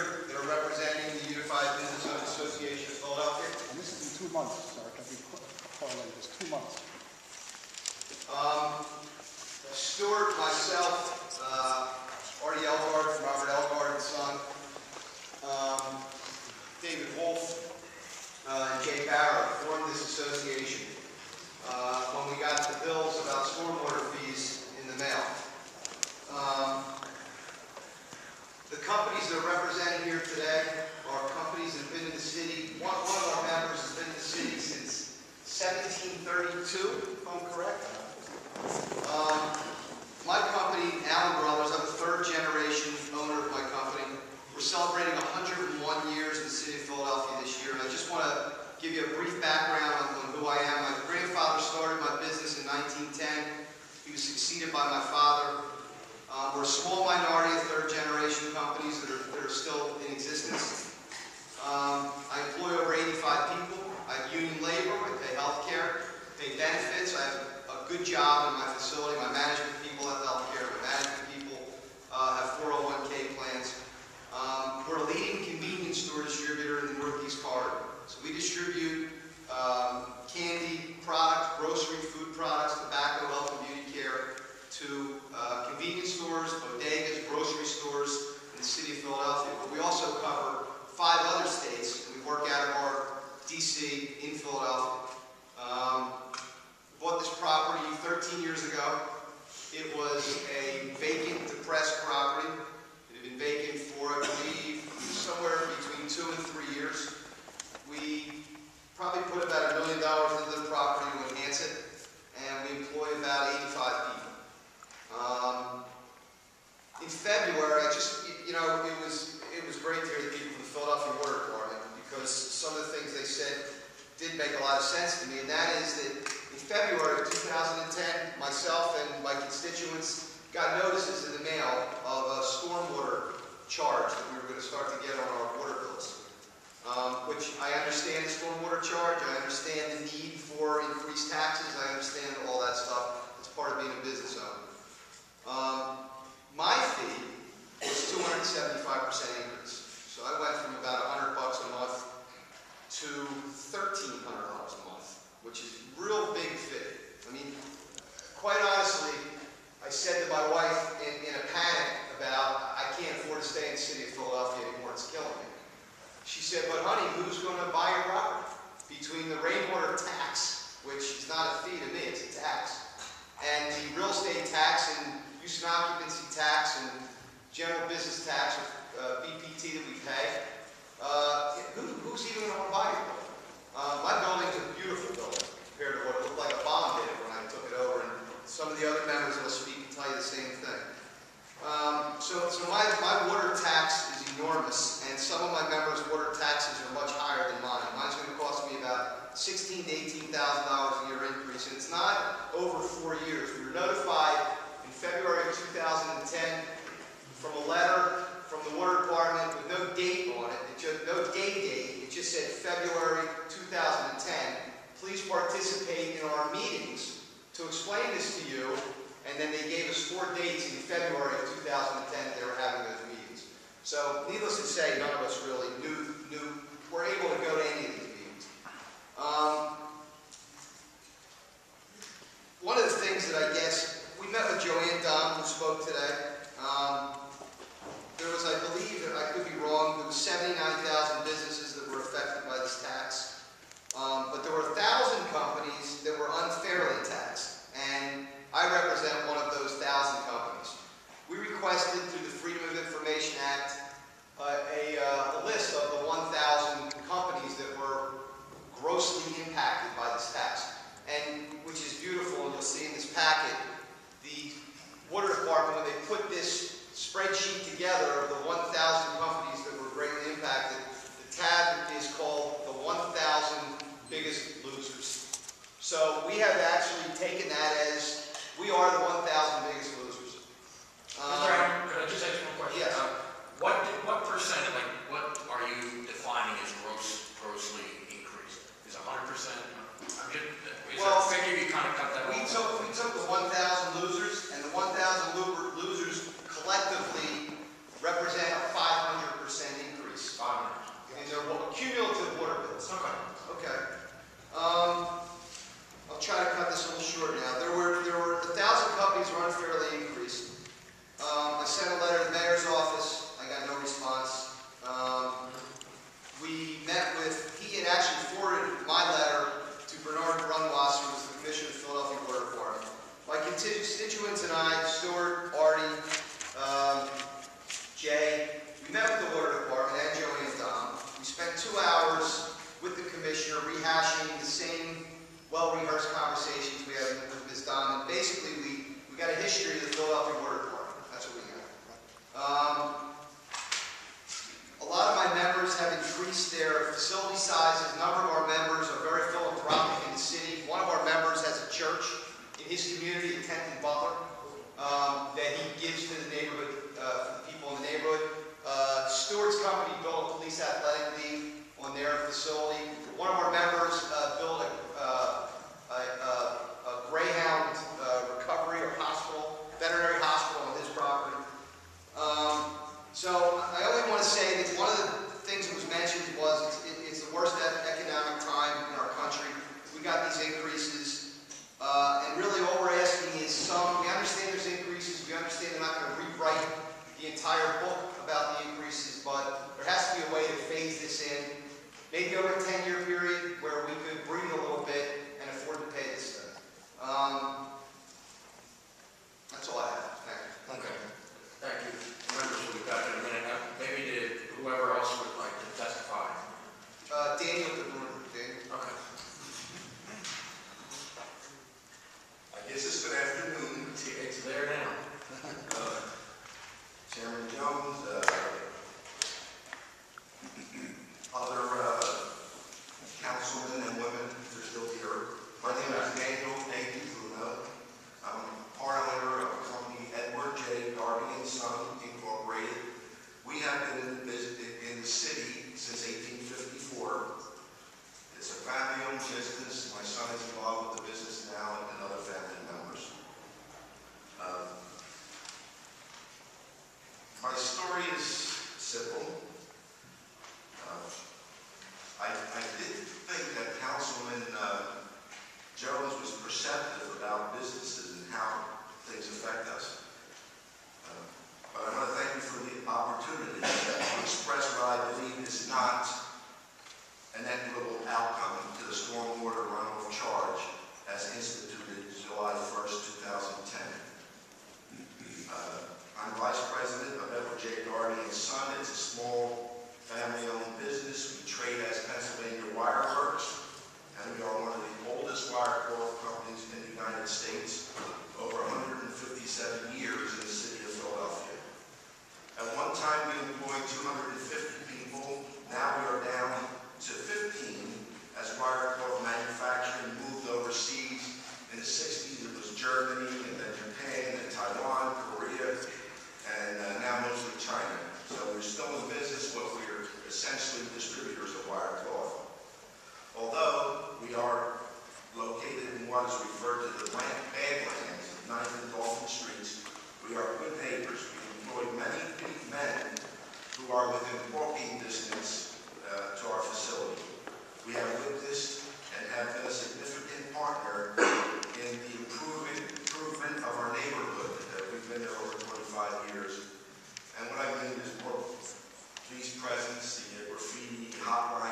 here that are representing the Unified Business Owners Association of Philadelphia. And this is in 2 months, sir. Can we correlate this? 2 months. Stuart, myself, Artie Elgard from Robert Elgard and Son, David Wolf, and Jay Barrow formed this association when we got the bills about stormwater fees in the mail. The companies that are represented here today are companies that have been in the city. One of our members has been in the city since 1732, if I'm correct. My company, Allen Brothers, I'm the 3rd generation owner of my company. We're celebrating 101 years in the city of Philadelphia this year, and I just want to give you a brief background on who I am. My grandfather started my business in 1910. He was succeeded by my father. We're a small minority of 3rd generation companies that are still in existence. I employ over 85 people. I have union labor, I pay health care, pay benefits. I have a good job in my facility. My management people have health care. My management people have 401k plans. We're a leading convenience store distributor in the Northeast Corridor. So we distribute candy products, grocery, food products, tobacco, health and beauty care to convenience stores, bodegas, grocery stores in the city of Philadelphia. But we also cover 5 other states, and we work out of our DC in Philadelphia. Bought this property 13 years ago. It was a vacant, depressed property. It had been vacant for, I believe, somewhere between 2 and 3 years. We probably put about $1 million into the property to enhance it, and we employ about 85 people. In February, it was great to hear the people from the Philadelphia Water Department, because some of the things they said did make a lot of sense to me, and that is that in February of 2010, myself and my constituents got notices in the mail of a stormwater charge that we were going to start to get on our water bills. Which I understand the stormwater charge, I understand the need for increased taxes, I understand all that stuff. It's part of being a business owner. My fee was 275% increase. So I went from about $100 a month to $1,300 a month, which is a real big fee. I mean, quite honestly, I said to my wife in a panic about, I can't afford to stay in the city of Philadelphia anymore, it's killing me. She said, but honey, who's going to buy your property? Between the rainwater tax, which is not a fee to me, it's a tax, and the real estate tax and use and occupancy tax and general business tax, or BPT that we pay, who's even going to buy your building? My building's a beautiful building compared to what it looked like a bomb hit it when I took it over, and some of the other members that will speak and tell you the same thing. So my water tax is enormous, and some of my members' water taxes are much higher than mine. Mine's going to cost me about $16,000 to $18,000 a year increase, and it's not over 4 years. We were notified in February of 2010 from a letter from the water department with no date on it, no date, it just said February 2010. Please participate in our meetings to explain this to you. And then they gave us 4 dates in February of 2010 they were having those meetings. So needless to say, none of us really were able to go to any of these meetings. One of the things that I guess, we met with Joanne Dom, who spoke today. There was, I believe, I could be wrong, there was 79,000 businesses that were affected by this tax. But there were 1,000 companies that were unfairly taxed. And I represent one of those 1,000 companies. We requested through the Freedom of Information Act a list of the 1,000 companies that were grossly impacted by this tax, and which is beautiful, and you'll see in this packet, the water department, when they put this spreadsheet together of the 1,000 companies that were greatly impacted, the tab is called the 1,000 biggest losers. So we have actually taken that as we are the 1,000 biggest losers. Mr. Aaron, could I just ask one question? Yes. What percent, like, what are you defining as grossly increased? Is 100%? I'm just, Well, a figure you kind of cut that we off? took the 1,000 losers, and the 1,000 losers collectively Jay. We met with the water department and Joey and Don. We spent 2 hours with the commissioner rehashing the same well-rehearsed conversations we had with Ms. Don. And basically, we got a history of the Philadelphia Water Department. That's what we got. A lot of my members have increased their facility sizes. A number of our members are very philanthropic in the city. One of our members has a church in his community, in Tenth and Butler, that he gives to the neighborhood, for the people in the neighborhood. Stewart's company built a police athletic league on their facility. One of our members built a Greyhound recovery or hospital, veterinary hospital on his property. So I only want to say that one of the things that was mentioned was it's the worst economic time in our country. We got these increases, and really all we're asking is we understand there's increases, we understand they're not going to rewrite the entire book about the increases, but there has to be a way to phase this in, maybe over a 10-year period where we could breathe a little bit and afford to pay this thing. That's all I have. Thank you. Okay. Thank you. Members will be back in a minute. Maybe whoever else would like to testify. Daniel, Daniel. Okay. I guess it's good afternoon. It's there now. Chairman Jones, other councilmen and women, if they're still here. My name is Daniel Bruno. I'm part owner of the company Edward J. Darby and Son Incorporated. We have been in the city since 1854. It's a family-owned business. My son is involved with the business now and other family members. My story is simple. I did think that Councilman Jones was perceptive about businesses and how things affect us. But I want to thank you for the opportunity to express what I believe is not an equitable outcome to the stormwater runoff charge as instituted July 1st, 2010. I'm Vice President of Edward J. Darby and Son. It's a small family-owned business. We trade as Pennsylvania Wire Works, and we are one of the oldest wire cloth companies in the United States, over 157 years in the city of Philadelphia. At one time, we employed 250 people. Now we are down to 15 as wire cloth manufacturing moved overseas. In the 60s, it was Germany, and then Japan, and Taiwan, Korea, and now mostly China. So we're still in business, but we're essentially distributors of wire cloth. Although we are located in what is referred to the Badlands of 9th and Dolphin Streets, we are good neighbors. We employ many men who are within walking distance to our facility. We have witnessed and have been a significant partner in the improvement of our neighborhood. We've been there over 25 years. And what I mean is more police presence, the graffiti, hotline